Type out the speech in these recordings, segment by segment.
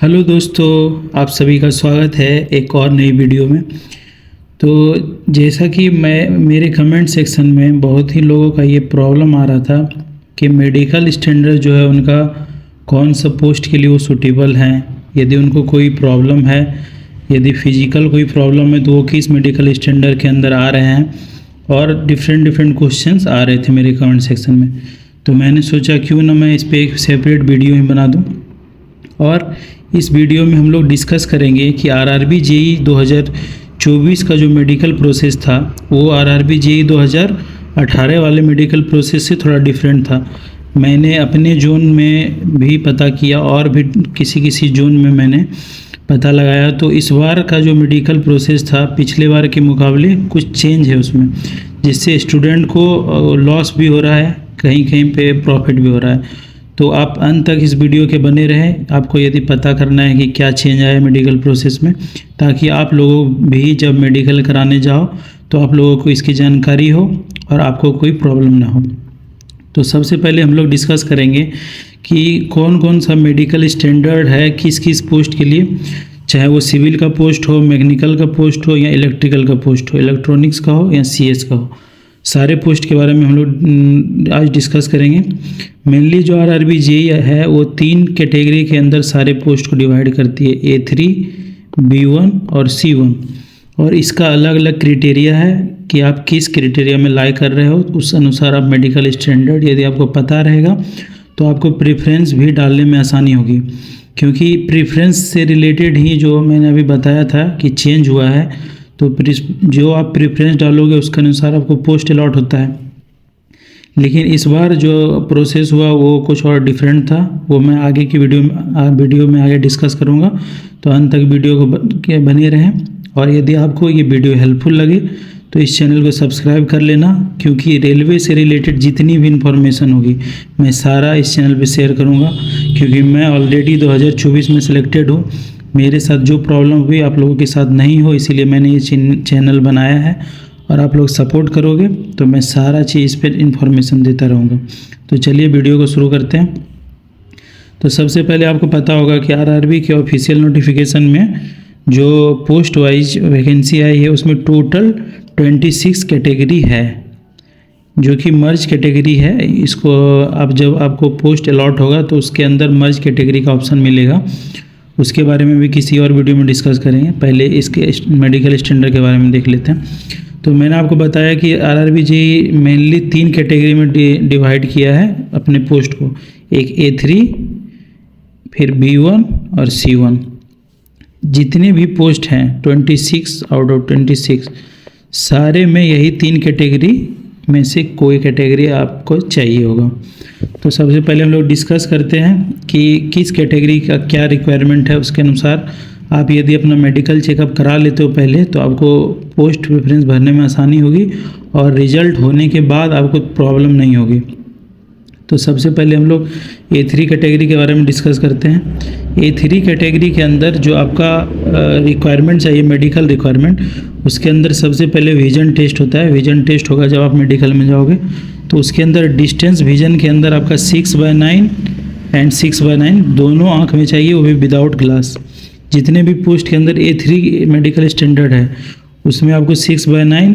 Hello दोस्तों, आप सभी का स्वागत है एक और नई वीडियो में। तो जैसा कि मेरे कमेंट सेक्शन में बहुत ही लोगों का ये प्रॉब्लम आ रहा था कि मेडिकल स्टैंडर्ड जो है उनका कौन सा पोस्ट के लिए वो सूटेबल हैं, यदि उनको कोई प्रॉब्लम है, यदि फिजिकल कोई प्रॉब्लम है तो वो किस मेडिकल स्टैंडर्ड के अंदर आ रहे हैं। और डिफरेंट क्वेश्चंस आ रहे थे मेरे कमेंट सेक्शन में। तो मैंने सोचा क्यों ना मैं इस पर एक सेपरेट वीडियो ही बना दूँ। और इस वीडियो में हम लोग डिस्कस करेंगे कि आरआरबी जेईई 2024 का जो मेडिकल प्रोसेस था वो आरआरबी जेईई 2018 वाले मेडिकल प्रोसेस से थोड़ा डिफरेंट था। मैंने अपने जोन में भी पता किया और भी किसी जोन में मैंने पता लगाया, तो इस बार का जो मेडिकल प्रोसेस था पिछले बार के मुकाबले कुछ चेंज है उसमें, जिससे स्टूडेंट को लॉस भी हो रहा है, कहीं कहीं पे प्रॉफिट भी हो रहा है। तो आप अंत तक इस वीडियो के बने रहें। आपको यदि पता करना है कि क्या चेंज आया है मेडिकल प्रोसेस में, ताकि आप लोगों भी जब मेडिकल कराने जाओ तो आप लोगों को इसकी जानकारी हो और आपको कोई प्रॉब्लम ना हो। तो सबसे पहले हम लोग डिस्कस करेंगे कि कौन कौन सा मेडिकल स्टैंडर्ड है किस किस पोस्ट के लिए, चाहे वो सिविल का पोस्ट हो, मैकेनिकल का पोस्ट हो या इलेक्ट्रिकल का पोस्ट हो, इलेक्ट्रॉनिक्स का हो या सीएस का हो। सारे पोस्ट के बारे में हम लोग आज डिस्कस करेंगे। मेनली जो आरआरबी जेईई है वो 3 कैटेगरी के अंदर सारे पोस्ट को डिवाइड करती है, A3, B1 और C1। और इसका अलग अलग क्राइटेरिया है कि आप किस क्राइटेरिया में लाई कर रहे हो, उस अनुसार आप मेडिकल स्टैंडर्ड यदि आपको पता रहेगा तो आपको प्रेफरेंस भी डालने में आसानी होगी, क्योंकि प्रेफरेंस से रिलेटेड ही जो मैंने अभी बताया था कि चेंज हुआ है। तो जो आप प्रेफरेंस डालोगे उसके अनुसार आपको पोस्ट अलॉट होता है। लेकिन इस बार जो प्रोसेस हुआ वो कुछ और डिफरेंट था, वो मैं आगे की वीडियो में आगे डिस्कस करूँगा। तो अंत तक वीडियो को बने रहें। और यदि आपको ये वीडियो हेल्पफुल लगे तो इस चैनल को सब्सक्राइब कर लेना, क्योंकि रेलवे से रिलेटेड जितनी भी इंफॉर्मेशन होगी मैं सारा इस चैनल पे शेयर करूँगा, क्योंकि मैं ऑलरेडी 2024 में सिलेक्टेड हूँ। मेरे साथ जो प्रॉब्लम हुई आप लोगों के साथ नहीं हो, इसीलिए मैंने ये चैनल बनाया है। और आप लोग सपोर्ट करोगे तो मैं सारा चीज़ इस पर इंफॉर्मेशन देता रहूँगा। तो चलिए वीडियो को शुरू करते हैं। तो सबसे पहले आपको पता होगा कि आरआरबी के ऑफिशियल नोटिफिकेशन में जो पोस्ट वाइज वैकेंसी आई है उसमें टोटल 26 कैटेगरी है, जो कि मर्ज कैटेगरी है। इसको आप जब आपको पोस्ट अलॉट होगा तो उसके अंदर मर्ज कैटेगरी का ऑप्शन मिलेगा। उसके बारे में भी किसी और वीडियो में डिस्कस करेंगे। पहले इसके मेडिकल स्टैंडर्ड के बारे में देख लेते हैं। तो मैंने आपको बताया कि आरआरबी जेईई मेनली 3 कैटेगरी में डिवाइड किया है अपने पोस्ट को, एक A3, फिर B1 और C1। जितने भी पोस्ट हैं 26 आउट ऑफ 26 सारे में यही 3 कैटेगरी में से कोई कैटेगरी आपको चाहिए होगा। तो सबसे पहले हम लोग डिस्कस करते हैं कि किस कैटेगरी का क्या रिक्वायरमेंट है। उसके अनुसार आप यदि अपना मेडिकल चेकअप करा लेते हो पहले, तो आपको पोस्ट प्रेफरेंस भरने में आसानी होगी और रिजल्ट होने के बाद आपको प्रॉब्लम नहीं होगी। तो सबसे पहले हम लोग A3 कैटेगरी के बारे में डिस्कस करते हैं। A3 कैटेगरी के अंदर जो आपका रिक्वायरमेंट चाहिए, मेडिकल रिक्वायरमेंट, उसके अंदर सबसे पहले विजन टेस्ट होता है। विजन टेस्ट होगा जब आप मेडिकल में जाओगे, तो उसके अंदर डिस्टेंस विजन के अंदर आपका 6/9 एंड 6/9 दोनों आँख में चाहिए, वो भी विदाउट ग्लास। जितने भी पोस्ट के अंदर A3 मेडिकल स्टैंडर्ड है उसमें आपको 6/9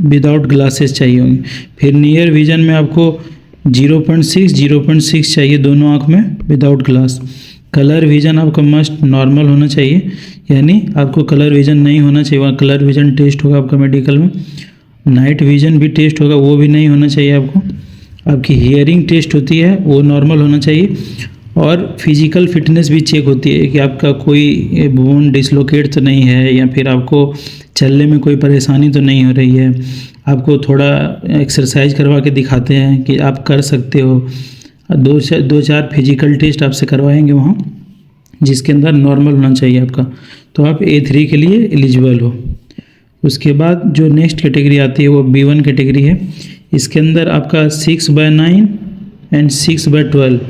विदाउट ग्लासेस चाहिए होंगे। फिर नियर विजन में आपको 0.6 चाहिए दोनों आँख में विदाउट ग्लास। कलर विजन आपका मस्ट नॉर्मल होना चाहिए, यानी आपको कलर विजन नहीं होना चाहिए। वहाँ कलर विजन टेस्ट होगा आपका मेडिकल में। नाइट विजन भी टेस्ट होगा, वो भी नहीं होना चाहिए आपको। आपकी हियरिंग टेस्ट होती है, वो नॉर्मल होना चाहिए। और फिजिकल फिटनेस भी चेक होती है कि आपका कोई बोन डिसलोकेट तो नहीं है, या फिर आपको चलने में कोई परेशानी तो नहीं हो रही है। आपको थोड़ा एक्सरसाइज करवा के दिखाते हैं कि आप कर सकते हो। 2-4 फिजिकल टेस्ट आपसे करवाएंगे वहाँ, जिसके अंदर नॉर्मल होना चाहिए आपका, तो आप A3 के लिए एलिजिबल हो। उसके बाद जो नेक्स्ट कैटेगरी आती है वो B1 कैटेगरी है। इसके अंदर आपका 6/9 एंड 6/12।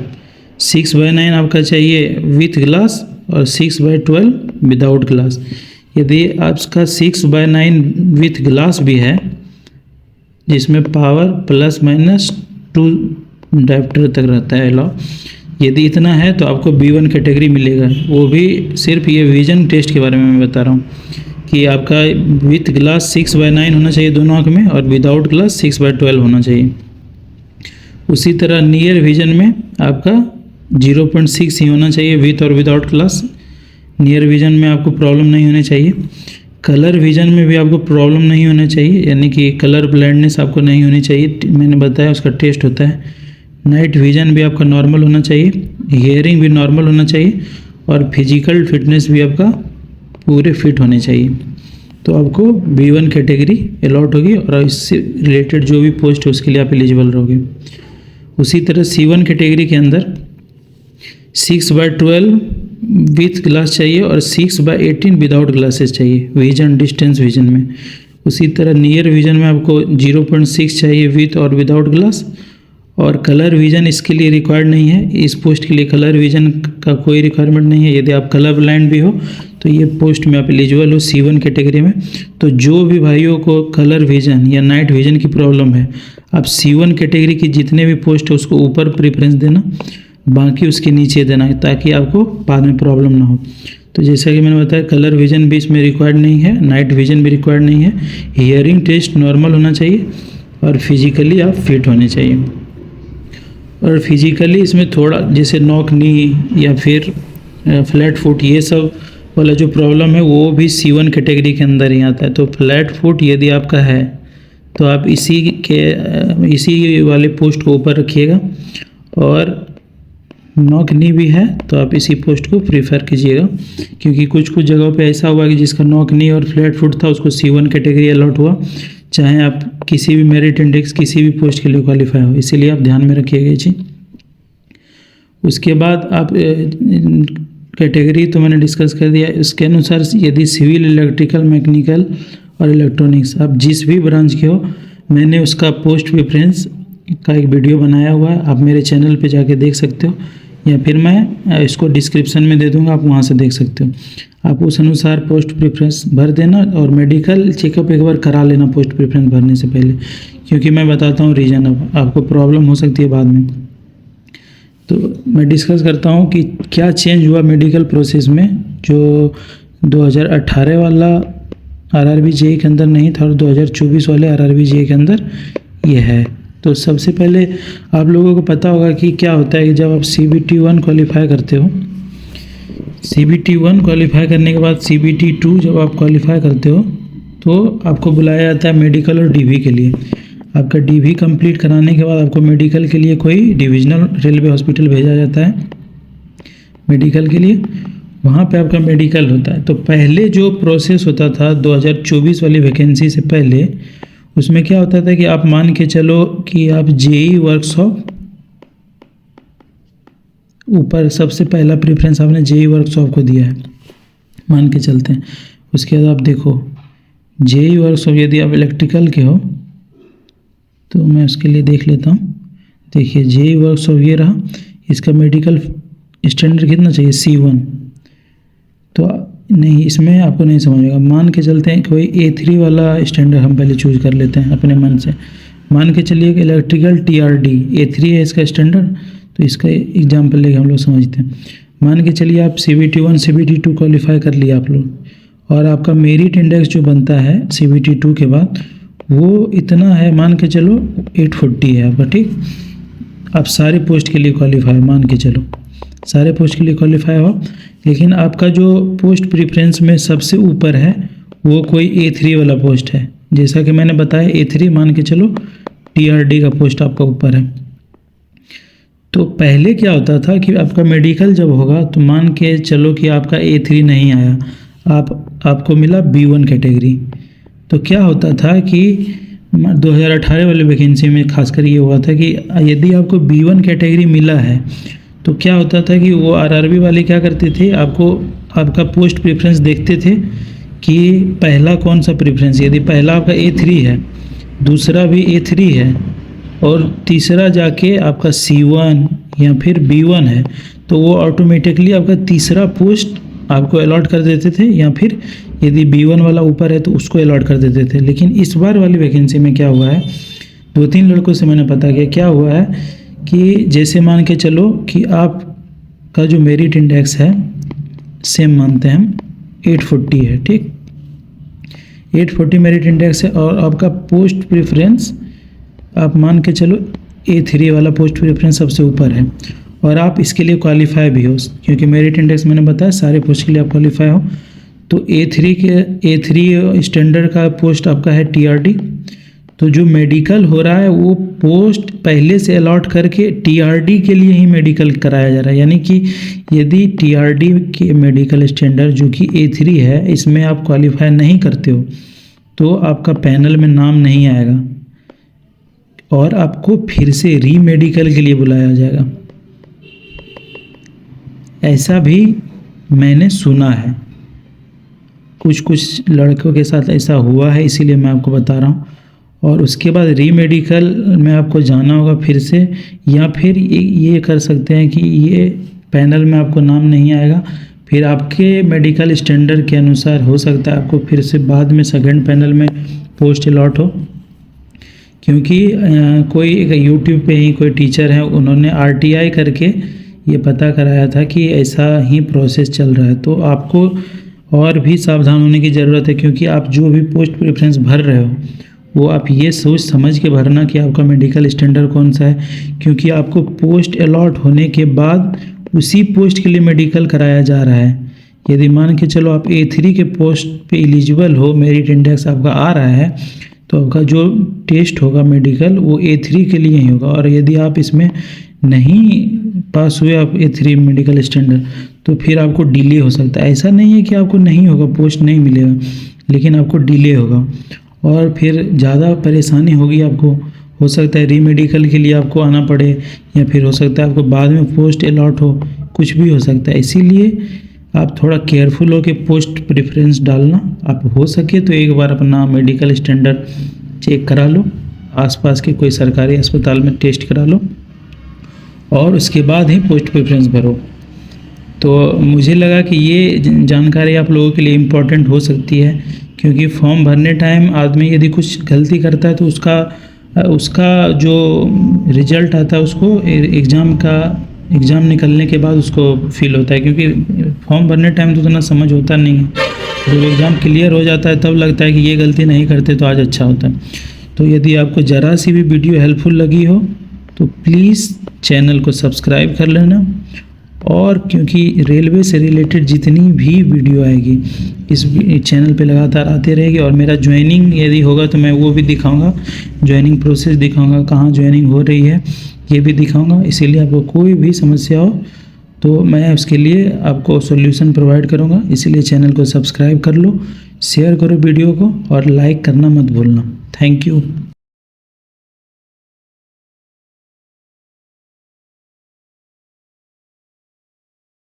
6/9 आपका चाहिए विथ ग्लास और 6/12 विदाउट ग्लास। यदि आपका 6/9 विथ ग्लास भी है, जिसमें पावर ±2 डायोप्टर तक रहता है अलाउ, यदि इतना है तो आपको B1 कैटेगरी मिलेगा। वो भी सिर्फ ये विजन टेस्ट के बारे में मैं बता रहा हूँ कि आपका विथ ग्लास 6/9 होना चाहिए दोनों आँख में और विदाउट ग्लास 6/12 होना चाहिए। उसी तरह नियर विजन में आपका 0.6 ही होना चाहिए विथ और विदाउट ग्लास। नियर विजन में आपको प्रॉब्लम नहीं होनी चाहिए। कलर विजन में भी आपको प्रॉब्लम नहीं होना चाहिए, यानी कि कलर ब्लाइंडनेस आपको नहीं होनी चाहिए। मैंने बताया उसका टेस्ट होता है। नाइट विजन भी आपका नॉर्मल होना चाहिए, हियरिंग भी नॉर्मल होना चाहिए और फिजिकल फिटनेस भी आपका पूरे फिट होने चाहिए। तो आपको B1 कैटेगरी अलॉट होगी और इससे रिलेटेड जो भी पोस्ट है उसके लिए आप एलिजिबल रहोगे। उसी तरह C1 कैटेगरी के अंदर 6/12 विथ ग्लास चाहिए और 6/18 विदाउट ग्लासेस चाहिए विजन डिस्टेंस विजन में। उसी तरह नियर विजन में आपको 0.6 चाहिए विथ और विदाउट ग्लास। और कलर विजन इसके लिए रिक्वायर्ड नहीं है। इस पोस्ट के लिए कलर विजन का कोई रिक्वायरमेंट नहीं है। यदि आप कलर ब्लाइंड भी हो तो ये पोस्ट में आप एलिजिबल हो C1 कैटेगरी में। तो जो भी भाइयों को कलर विजन या नाइट विजन की प्रॉब्लम है, आप C1 कैटेगरी की जितने भी पोस्ट है उसको ऊपर प्रेफरेंस देना, बाकी उसके नीचे देना है ताकि आपको बाद में प्रॉब्लम ना हो। तो जैसा कि मैंने बताया कलर विजन भी इसमें रिक्वायर्ड नहीं है, नाइट विजन भी रिक्वायर्ड नहीं है। हियरिंग टेस्ट नॉर्मल होना चाहिए और फिजिकली आप फिट होने चाहिए। और फिजिकली इसमें थोड़ा जैसे नॉक नी या फिर फ्लैट फुट ये सब वाला जो प्रॉब्लम है वो भी C1 कैटेगरी के अंदर ही आता है। तो फ्लैट फुट यदि आपका है तो आप इसी वाले पोस्ट को ऊपर रखिएगा और नॉक नी भी है तो आप इसी पोस्ट को प्रीफर कीजिएगा, क्योंकि कुछ जगहों पे ऐसा हुआ कि जिसका नॉक नी और फ्लैट फुट था उसको C1 कैटेगरी अलॉट हुआ, चाहे आप किसी भी मेरिट इंडेक्स किसी भी पोस्ट के लिए क्वालिफाई हो। इसीलिए आप ध्यान में रखिएगा जी। उसके बाद आप कैटेगरी तो मैंने डिस्कस कर दिया। इसके अनुसार यदि सिविल, इलेक्ट्रिकल, मैकेनिकल और इलेक्ट्रॉनिक्स आप जिस भी ब्रांच के हो, मैंने उसका पोस्ट प्रेफरेंस का एक वीडियो बनाया हुआ है, आप मेरे चैनल पे जाके देख सकते हो या फिर मैं इसको डिस्क्रिप्शन में दे दूंगा, आप वहाँ से देख सकते हो। आप उस अनुसार पोस्ट प्रेफरेंस भर देना और मेडिकल चेकअप एक बार करा लेना पोस्ट प्रेफरेंस भरने से पहले, क्योंकि मैं बताता हूँ रीज़न, अब आपको प्रॉब्लम हो सकती है बाद में। तो मैं डिस्कस करता हूँ कि क्या चेंज हुआ मेडिकल प्रोसेस में जो 2018 वाला RRB JEE के अंदर नहीं था और 2024 वाले RRB JEE के अंदर ये है। तो सबसे पहले आप लोगों को पता होगा कि क्या होता है कि जब आप CBT 1 क्वालिफाई करते हो, CBT 1 क्वालिफाई करने के बाद CBT 2 जब आप क्वालिफाई करते हो तो आपको बुलाया जाता है मेडिकल और DV के लिए। आपका DV कंप्लीट कराने के बाद आपको मेडिकल के लिए कोई डिविजनल रेलवे हॉस्पिटल भेजा जाता है मेडिकल के लिए, वहाँ पे आपका मेडिकल होता है। तो पहले जो प्रोसेस होता था 2024 वाली वैकेंसी से पहले, उसमें क्या होता था कि आप मान के चलो कि आप JEE वर्कशॉप ऊपर सबसे पहला प्रेफरेंस आपने JEE वर्कशॉप को दिया है, मान के चलते हैं। उसके बाद आप देखो JEE वर्कशॉप, यदि आप इलेक्ट्रिकल के हो तो मैं उसके लिए देख लेता हूँ। देखिए JEE वर्कशॉप ये रहा, इसका मेडिकल स्टैंडर्ड कितना चाहिए C1। तो नहीं, इसमें आपको नहीं समझेगा। मान के चलते हैं कोई A3 वाला स्टैंडर्ड हम पहले चूज कर लेते हैं अपने मन से। मान के चलिए कि इलेक्ट्रिकल TRD A3 है इसका स्टैंडर्ड, तो इसका एग्जाम्पल लेके हम लोग समझते हैं। मान के चलिए आप CBT 1 CBT 2 क्वालिफाई कर लिया आप लोग, और आपका मेरिट इंडेक्स जो बनता है CBT 2 के बाद वो इतना है, मान के चलो 840 है आपका, ठीक। आप सारे पोस्ट के लिए क्वालिफाई, मान के चलो सारे पोस्ट के लिए क्वालिफाई हो, लेकिन आपका जो पोस्ट प्रेफरेंस में सबसे ऊपर है वो कोई A3 वाला पोस्ट है। जैसा कि मैंने बताया A3, मान के चलो TRD का पोस्ट आपका ऊपर है। तो पहले क्या होता था कि आपका मेडिकल जब होगा तो मान के चलो कि आपका A3 नहीं आया, आपको मिला B1 कैटेगरी। तो क्या होता था कि 2018 वाले वैकेंसी में खासकर ये हुआ था कि यदि आपको B1 कैटेगरी मिला है तो क्या होता था कि वो RRB वाले क्या करते थे, आपका पोस्ट प्रेफरेंस देखते थे कि पहला कौन सा प्रेफरेंस, यदि पहला आपका A3 है, दूसरा भी A3 है और तीसरा जाके आपका C1 या फिर B1 है, तो वो ऑटोमेटिकली आपका तीसरा पोस्ट आपको अलॉट कर देते थे, या फिर यदि B1 वाला ऊपर है तो उसको अलॉट कर देते थे। लेकिन इस बार वाली वैकेंसी में क्या हुआ है, 2-3 लड़कों से मैंने पता किया, क्या हुआ है कि जैसे मान के चलो कि आप का जो मेरिट इंडेक्स है सेम मानते हैं हम 840 है, ठीक। 840 मेरिट इंडेक्स है और आपका पोस्ट प्रेफरेंस आप मान के चलो A3 वाला पोस्ट प्रेफरेंस सबसे ऊपर है और आप इसके लिए क्वालिफाई भी हो, क्योंकि मेरिट इंडेक्स मैंने बताया सारे पोस्ट के लिए आप क्वालिफाई हो। तो A3 स्टैंडर्ड का पोस्ट आपका है TRD। तो जो मेडिकल हो रहा है वो पोस्ट पहले से अलॉट करके TRD के लिए ही मेडिकल कराया जा रहा है, यानी कि यदि TRD के मेडिकल स्टैंडर्ड जो कि A3 है इसमें आप क्वालिफाई नहीं करते हो तो आपका पैनल में नाम नहीं आएगा और आपको फिर से री मेडिकल के लिए बुलाया जाएगा। ऐसा भी मैंने सुना है, कुछ लड़कों के साथ ऐसा हुआ है, इसीलिए मैं आपको बता रहा हूँ। और उसके बाद री मेडिकल में आपको जाना होगा फिर से, या फिर ये कर सकते हैं कि ये पैनल में आपको नाम नहीं आएगा, फिर आपके मेडिकल स्टैंडर्ड के अनुसार हो सकता है आपको फिर से बाद में सेकंड पैनल में पोस्ट अलॉट हो। क्योंकि कोई यूट्यूब पे ही कोई टीचर है, उन्होंने RTI करके ये पता कराया था कि ऐसा ही प्रोसेस चल रहा है। तो आपको और भी सावधान होने की ज़रूरत है, क्योंकि आप जो भी पोस्ट प्रेफरेंस भर रहे हो वो आप ये सोच समझ के भरना कि आपका मेडिकल स्टैंडर्ड कौन सा है, क्योंकि आपको पोस्ट अलॉट होने के बाद उसी पोस्ट के लिए मेडिकल कराया जा रहा है। यदि मान के चलो आप A3 के पोस्ट पे एलिजिबल हो, मेरिट इंडेक्स आपका आ रहा है, तो आपका जो टेस्ट होगा मेडिकल वो A3 के लिए ही होगा। और यदि आप इसमें नहीं पास हुए आप A3 मेडिकल स्टैंडर्ड, तो फिर आपको डिले हो सकता है। ऐसा नहीं है कि आपको नहीं होगा, पोस्ट नहीं मिलेगा, लेकिन आपको डिले होगा और फिर ज़्यादा परेशानी होगी आपको। हो सकता है री मेडिकल के लिए आपको आना पड़े, या फिर हो सकता है आपको बाद में पोस्ट अलॉट हो, कुछ भी हो सकता है। इसीलिए आप थोड़ा केयरफुल हो के पोस्ट प्रेफरेंस डालना। आप हो सके तो एक बार अपना मेडिकल स्टैंडर्ड चेक करा लो, आसपास के कोई सरकारी अस्पताल में टेस्ट करा लो और उसके बाद ही पोस्ट प्रेफरेंस भरो। तो मुझे लगा कि ये जानकारी आप लोगों के लिए इम्पोर्टेंट हो सकती है, क्योंकि फॉर्म भरने टाइम आदमी यदि कुछ गलती करता है तो उसका जो रिजल्ट आता है उसको एग्ज़ाम निकलने के बाद उसको फील होता है, क्योंकि फॉर्म भरने टाइम तो उतना समझ होता नहीं है। जब एग्ज़ाम क्लियर हो जाता है तब लगता है कि ये गलती नहीं करते तो आज अच्छा होता है। तो यदि आपको ज़रा सी भी वीडियो हेल्पफुल लगी हो तो प्लीज़ चैनल को सब्सक्राइब कर लेना। और क्योंकि रेलवे से रिलेटेड जितनी भी वीडियो आएगी इस चैनल पे लगातार आते रहेगी, और मेरा ज्वाइनिंग यदि होगा तो मैं वो भी दिखाऊंगा, ज्वाइनिंग प्रोसेस दिखाऊंगा, कहाँ ज्वाइनिंग हो रही है ये भी दिखाऊंगा। इसीलिए आपको कोई भी समस्या हो तो मैं उसके लिए आपको सॉल्यूशन प्रोवाइड करूंगा। इसीलिए चैनल को सब्सक्राइब कर लो, शेयर करो वीडियो को और लाइक करना मत भूलना। Thank you.